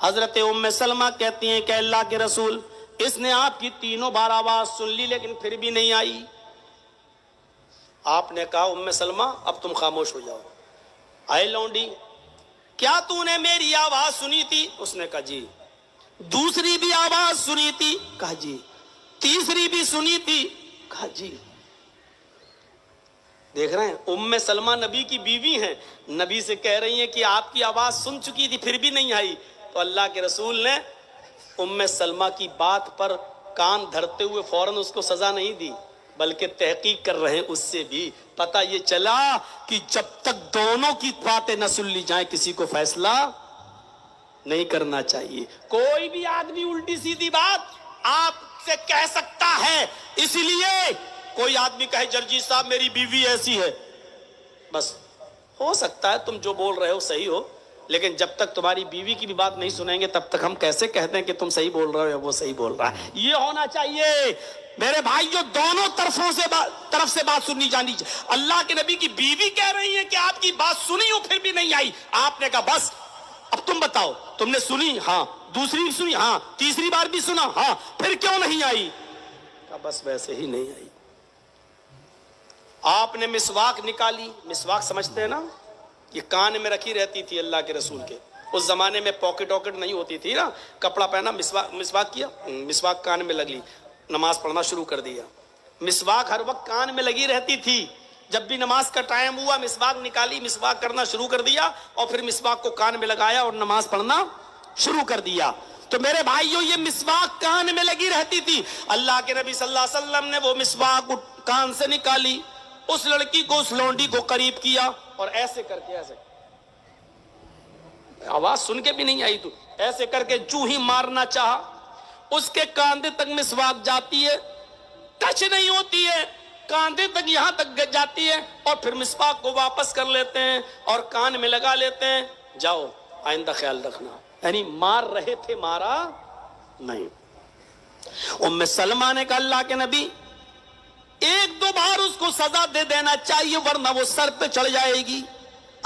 حضرت ام سلمہ کہتی ہیں کہ اللہ کے رسول، اس نے آپ کی تینوں بار آواز سن لی لیکن پھر بھی نہیں آئی۔ آپ نے کہا ام سلمہ اب تم خاموش ہو جاؤ۔ آئے لونڈی، کیا تو نے میری آواز سنی تھی؟ اس نے کہا جی۔ دوسری بھی آواز سنی تھی؟ کہا جی۔ تیسری بھی سنی تھی؟ کہا جی۔ دیکھ رہے ہیں ام سلمہ نبی کی بیوی ہیں، نبی سے کہہ رہی ہیں کہ آپ کی آواز سن چکی تھی پھر بھی نہیں آئی، تو اللہ کے رسول نے ام سلمہ کی بات پر کان دھرتے ہوئے فوراً اس کو سزا نہیں دی، بلکہ تحقیق کر رہے ہیں اس سے بھی پتہ یہ چلا کہ جب تک دونوں کی باتیں نہ سن لی جائیں کسی کو فیصلہ نہیں کرنا چاہیے۔ کوئی بھی آدمی الٹی سیدھی بات آپ سے کہہ سکتا ہے، اس لیے کوئی آدمی کہے جرجی صاحب میری بیوی ایسی ہے، بس ہو سکتا ہے تم جو بول رہے ہو صحیح ہو، لیکن جب تک تمہاری بیوی کی بھی بات نہیں سنیں گے تب تک ہم کیسے کہتے ہیں کہ تم صحیح بول رہے ہو یا وہ صحیح بول رہا ہے؟ یہ ہونا چاہیے میرے بھائیو، دونوں طرف سے بات سننی جانی چاہیے۔ اللہ کے نبی کی بیوی کہہ رہی ہے کہ آپ کی بات سنی ہو پھر بھی نہیں آئی، آپ نے کہا بس اب تم بتاؤ، تم نے سنی؟ ہاں۔ دوسری بھی سنی؟ ہاں۔ تیسری بار بھی سنا؟ ہاں۔ پھر کیوں نہیں آئی؟ کہا بس ویسے ہی نہیں آئی۔ آپ نے مسواک نکالی، مسواک سمجھتے ہیں نا، یہ کان میں رکھی رہتی تھی اللہ کے رسول کے، اس زمانے میں پاکٹ واکٹ نہیں ہوتی تھی نا، کپڑا پہنا مسواک کیا، مسواک کان میں لگ لی، نماز پڑھنا شروع کر دیا۔ مسواک ہر وقت کان میں لگی رہتی تھی، جب بھی نماز کا ٹائم ہوا مسواک نکالی، مسواک کرنا شروع کر دیا اور پھر مسواک کو کان میں لگایا اور نماز پڑھنا شروع کر دیا۔ تو میرے بھائیوں یہ مسواک کان میں لگی رہتی تھی، اللہ کے نبی صلی اللہ علیہ وسلم نے وہ مسواک کان سے نکالی، اس لڑکی کو، اس لونڈی کو قریب کیا اور ایسے کر کے، ایسے آواز سن کے بھی نہیں آئی تو ایسے کر کے جو ہی مارنا چاہا، اس کے کاندھے تک مسواک جاتی ہے، ٹچ نہیں ہوتی ہے، کاندھے تک یہاں تک جاتی ہے اور پھر مسواک کو واپس کر لیتے ہیں اور کان میں لگا لیتے ہیں۔ جاؤ آئندہ خیال رکھنا، یعنی مار رہے تھے، مارا نہیں۔ ام سلمہ نے کہا اللہ کے نبی ایک دو بار اس کو سزا دے دینا چاہیے ورنہ وہ سر پہ چڑھ جائے گی،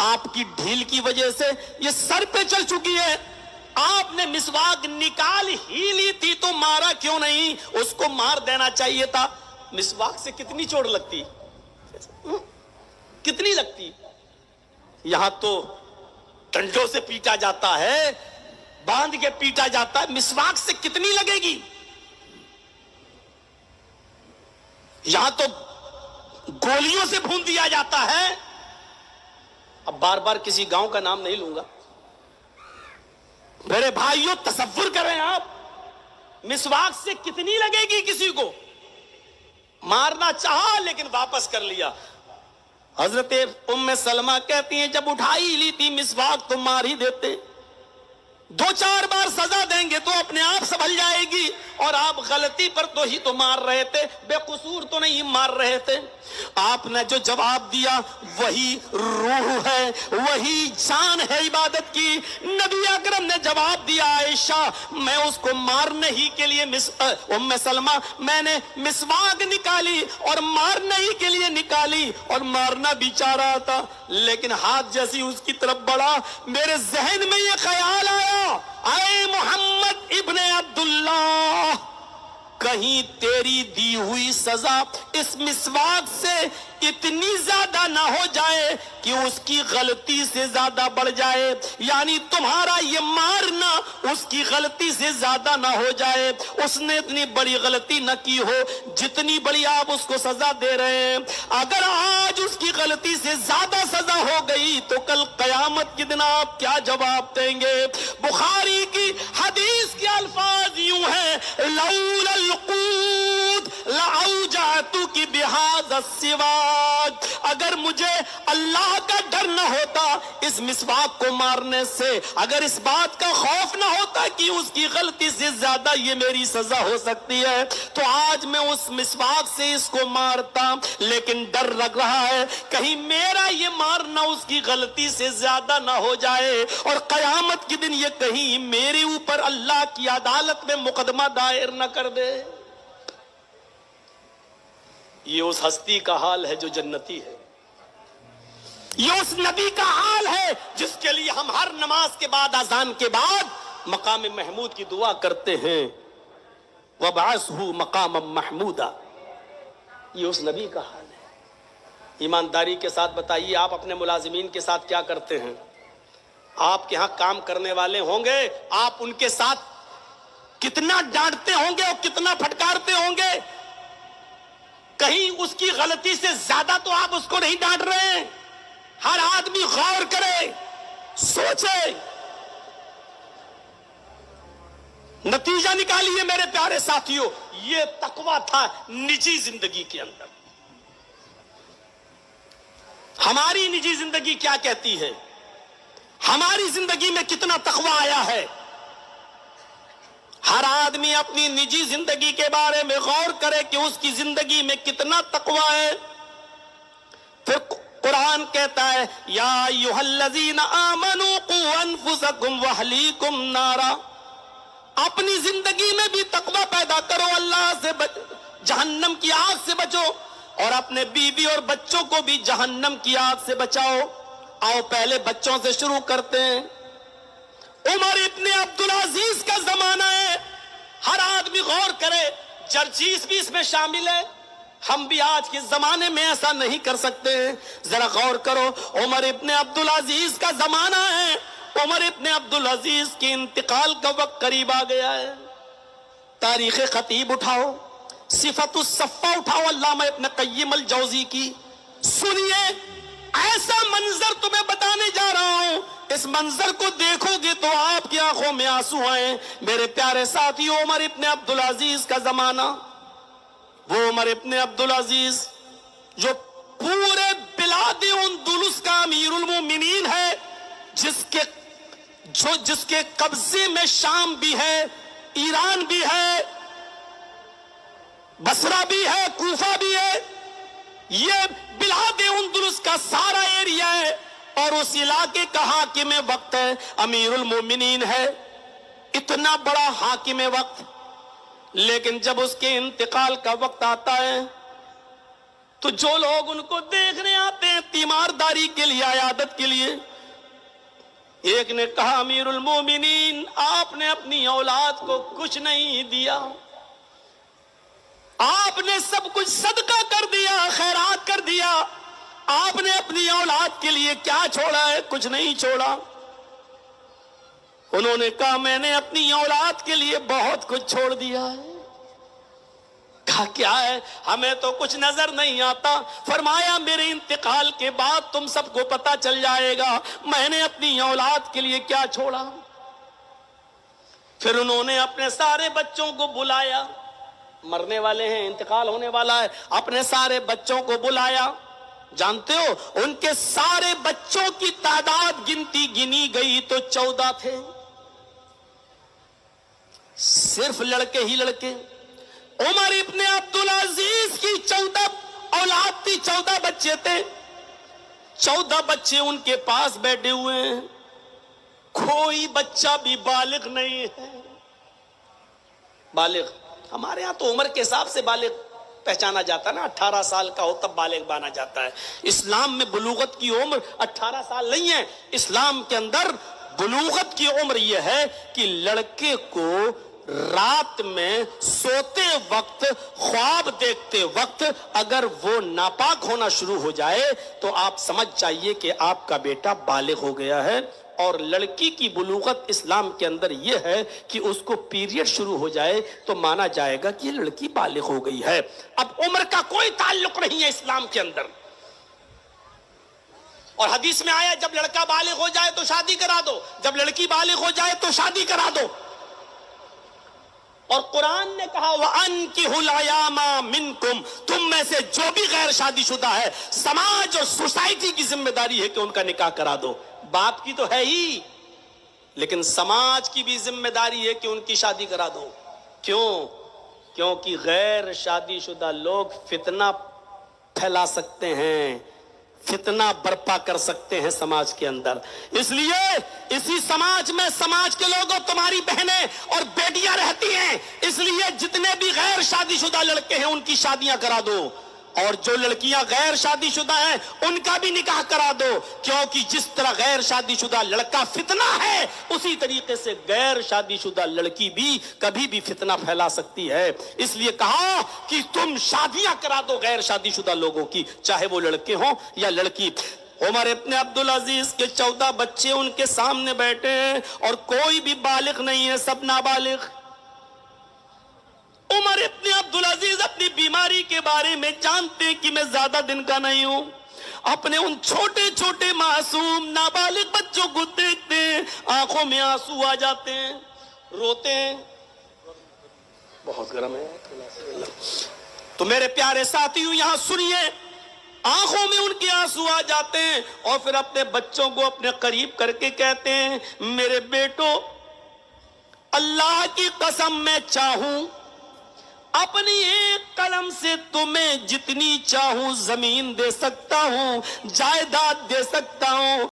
آپ کی ڈھیل کی وجہ سے یہ سر پہ چڑھ چکی ہے، آپ نے مسواک نکال ہی لی تھی تو مارا کیوں نہیں؟ اس کو مار دینا چاہیے تھا۔ مسواک سے کتنی چوٹ لگتی، کتنی لگتی؟ یہاں تو ڈنڈوں سے پیٹا جاتا ہے، باندھ کے پیٹا جاتا ہے، مسواک سے کتنی لگے گی؟ یہاں تو گولیوں سے بھون دیا جاتا ہے۔ اب بار بار کسی گاؤں کا نام نہیں لوں گا، میرے بھائیوں تصور کریں آپ، مسواک سے کتنی لگے گی کسی کو؟ مارنا چاہا لیکن واپس کر لیا۔ حضرت ام سلمہ کہتی ہیں جب اٹھائی لی تھی مسواک تو مار ہی دیتے، دو چار بار سزا دیں گے تو اپنے آپ سنبھل جائے گی، اور آپ غلطی پر تو ہی تو مار رہے تھے، بے قصور تو نہیں مار رہے تھے۔ آپ نے جو جواب دیا وہی روح ہے، وہی جان ہے عبادت کی۔ نبی اکرم نے جواب دیا عائشہ میں اس کو مارنے ہی کے لیے ام سلمہ میں نے مسواک نکالی اور مارنے ہی کے لیے نکالی، اور مارنا بھی چاہ رہا تھا، لیکن ہاتھ جیسی اس کی طرف بڑھا میرے ذہن میں یہ خیال آیا اے محمد ابن عبداللہ کہیں تیری دی ہوئی سزا اس مسواک سے اتنی زیادہ نہ ہو جائے کہ اس کی غلطی سے زیادہ بڑھ جائے، یعنی تمہارا یہ مارنا اس کی غلطی سے زیادہ نہ ہو جائے، اس نے اتنی بڑی غلطی نہ کی ہو جتنی بڑی آپ اس کو سزا دے رہے ہیں۔ اگر آج اس کی غلطی سے زیادہ سزا ہو گئی تو کل قیامت کے دن آپ کیا جواب دیں گے؟ بخاری کی حدیث کے الفاظ یوں ہیں لولا القوت لأوجعتک بہذا السواک، اگر مجھے اللہ کا ڈر نہ ہوتا اس مسواک کو مارنے سے، اگر اس بات کا خوف نہ ہوتا کہ اس کی غلطی سے زیادہ یہ میری سزا ہو سکتی ہے تو آج میں اس مسواک سے اس کو مارتا، لیکن ڈر لگ رہا ہے کہیں میرا یہ مارنا اس کی غلطی سے زیادہ نہ ہو جائے اور قیامت کے دن یہ کہیں میرے اوپر اللہ کی عدالت میں مقدمہ دائر نہ کر دے۔ یہ اس ہستی کا حال ہے جو جنتی ہے، یہ اس نبی کا حال ہے جس کے لیے ہم ہر نماز کے بعد، اذان کے بعد مقام محمود کی دعا کرتے ہیں وَبْعَثْهُ مَقَامًا مَحْمُودًا. یہ اس نبی کا حال ہے. ایمانداری کے ساتھ بتائیے آپ اپنے ملازمین کے ساتھ کیا کرتے ہیں؟ آپ کے ہاں کام کرنے والے ہوں گے، آپ ان کے ساتھ کتنا ڈانٹتے ہوں گے اور کتنا پھٹکارتے ہوں گے؟ کہیں اس کی غلطی سے زیادہ تو آپ اس کو نہیں ڈانٹ رہے ہیں. ہر آدمی غور کرے، سوچے، نتیجہ نکالیے میرے پیارے ساتھیوں. یہ تقویٰ تھا نجی زندگی کے اندر. ہماری نجی زندگی کیا کہتی ہے؟ ہماری زندگی میں کتنا تقویٰ آیا ہے؟ ہر آدمی اپنی نجی زندگی کے بارے میں غور کرے کہ اس کی زندگی میں کتنا تقویٰ ہے. پھر قرآن کہتا ہے یا ایھا الذین آمنوا قوا انفسکم واہلیکم نارا. اپنی زندگی میں بھی تقویٰ پیدا کرو، اللہ سے جہنم کی آگ سے بچو، اور اپنے بیوی اور بچوں کو بھی جہنم کی آگ سے بچاؤ. آؤ پہلے بچوں سے شروع کرتے ہیں. عمر ابن عبدالعزیز کا زمانہ ہے. ہر آدمی غور کرے، جرجیس بھی اس میں شامل ہے. ہم بھی آج کے زمانے میں ایسا نہیں کر سکتے ہیں. ذرا غور کرو، عمر ابن عبدالعزیز کا زمانہ ہے. عمر ابن عبدالعزیز کے انتقال کا وقت قریب آ گیا ہے. تاریخ خطیب اٹھاؤ، صفت الصفہ اٹھاؤ علامہ ابن قیم الجوزی کی، سنیے. ایسا منظر تمہیں بتانے جا رہا ہوں، اس منظر کو دیکھو گے تو آپ کی آنکھوں میں آنسو آئیں. میرے پیارے ساتھیوں، عمر ابن عبدالعزیز کا زمانہ، وہ عمر ابن عبدالعزیز جو پورے بلاد اندلس کا امیر المومنین ہے، جس کے قبضے میں شام بھی ہے، ایران بھی ہے، بصرہ بھی ہے، کوفہ بھی ہے. یہ بلاد اندلس کا سارا ایریا ہے اور اس علاقے کا حاکم وقت ہے، امیر المومنین ہے. اتنا بڑا حاکم وقت، لیکن جب اس کے انتقال کا وقت آتا ہے تو جو لوگ ان کو دیکھنے آتے ہیں تیمارداری کے لیے، عیادت کے لیے، ایک نے کہا امیر المومنین آپ نے اپنی اولاد کو کچھ نہیں دیا، آپ نے سب کچھ صدقہ کر دیا، خیرات کر دیا، آپ نے اپنی اولاد کے لیے کیا چھوڑا ہے؟ کچھ نہیں چھوڑا. انہوں نے کہا میں نے اپنی اولاد کے لیے بہت کچھ چھوڑ دیا ہے. کہا کیا ہے؟ ہمیں تو کچھ نظر نہیں آتا. فرمایا میرے انتقال کے بعد تم سب کو پتا چل جائے گا میں نے اپنی اولاد کے لیے کیا چھوڑا. پھر انہوں نے اپنے سارے بچوں کو بلایا، مرنے والے ہیں، انتقال ہونے والا ہے، اپنے سارے بچوں کو بلایا. جانتے ہو ان کے سارے بچوں کی تعداد گنی گئی تو 14 تھے، صرف لڑکے ہی لڑکے. عمر ابن عبدالعزیز کی 14 اولاد تھی، 14 بچے تھے. 14 بچے ان کے پاس بیٹھے ہوئے ہیں، کوئی بچہ بھی بالغ نہیں ہے. بالغ ہمارے ہاں تو عمر کے حساب سے بالغ پہچانا جاتا ہے نا، 18 سال کا ہو تب بالغ مانا جاتا ہے. اسلام میں بلوغت کی عمر 18 سال نہیں ہے. اسلام کے اندر بلوغت کی عمر یہ ہے کہ لڑکے کو رات میں سوتے وقت، خواب دیکھتے وقت اگر وہ ناپاک ہونا شروع ہو جائے تو آپ سمجھ جائیے کہ آپ کا بیٹا بالغ ہو گیا ہے. اور لڑکی کی بلوغت اسلام کے اندر یہ ہے کہ اس کو پیریڈ شروع ہو جائے تو مانا جائے گا کہ یہ لڑکی بالغ ہو گئی ہے. اب عمر کا کوئی تعلق نہیں ہے اسلام کے اندر. اور حدیث میں آیا جب لڑکا بالغ ہو جائے تو شادی کرا دو، جب لڑکی بالغ ہو جائے تو شادی کرا دو. اور قرآن نے کہا وَأَنْكِحُوا الْأَيَامَ مِنْكُمْ، تم میں سے جو بھی غیر شادی شدہ ہے، سماج اور سوسائٹی کی ذمہ داری ہے کہ ان کا نکاح کرا دو. باپ کی تو ہے ہی، لیکن سماج کی بھی ذمہ داری ہے کہ ان کی شادی کرا دو. کیوں؟ کیونکہ غیر شادی شدہ لوگ فتنہ پھیلا سکتے ہیں، فتنہ برپا کر سکتے ہیں سماج کے اندر. اس لیے اسی سماج میں سماج کے لوگوں، تمہاری بہنیں اور بیٹیاں رہتی ہیں، اس لیے جتنے بھی غیر شادی شدہ لڑکے ہیں ان کی شادیاں کرا دو. اور جو لڑکیاں غیر شادی شدہ ہیں ان کا بھی نکاح کرا دو، کیونکہ جس طرح غیر شادی شدہ لڑکا فتنہ ہے اسی طریقے سے غیر شادی شدہ لڑکی بھی کبھی بھی فتنہ پھیلا سکتی ہے۔ اس لیے کہا کہ تم شادیاں کرا دو غیر شادی شدہ لوگوں کی، چاہے وہ لڑکے ہوں یا لڑکی۔ عمر ابن عبدالعزیز کے 14 بچے ان کے سامنے بیٹھے ہیں اور کوئی بھی بالغ نہیں ہے، سب نابالغ۔ عمر ابن عبدالعزیز اپنی بیماری کے بارے میں جانتے ہیں کہ میں زیادہ دن کا نہیں ہوں، اپنے ان چھوٹے چھوٹے معصوم نابالغ بچوں کو دیکھتے ہیں، آنکھوں میں آنسو آ جاتے ہیں، روتے ہیں۔ بہت گرم ہے تو میرے پیارے ساتھیوں یہاں سنیے، آنکھوں میں ان کے آنسو آ جاتے ہیں اور پھر اپنے بچوں کو اپنے قریب کر کے کہتے ہیں میرے بیٹو، اللہ کی قسم میں چاہوں اپنی ایک قلم سے تمہیں جتنی چاہوں زمین دے سکتا ہوں، جائیداد دے سکتا ہوں،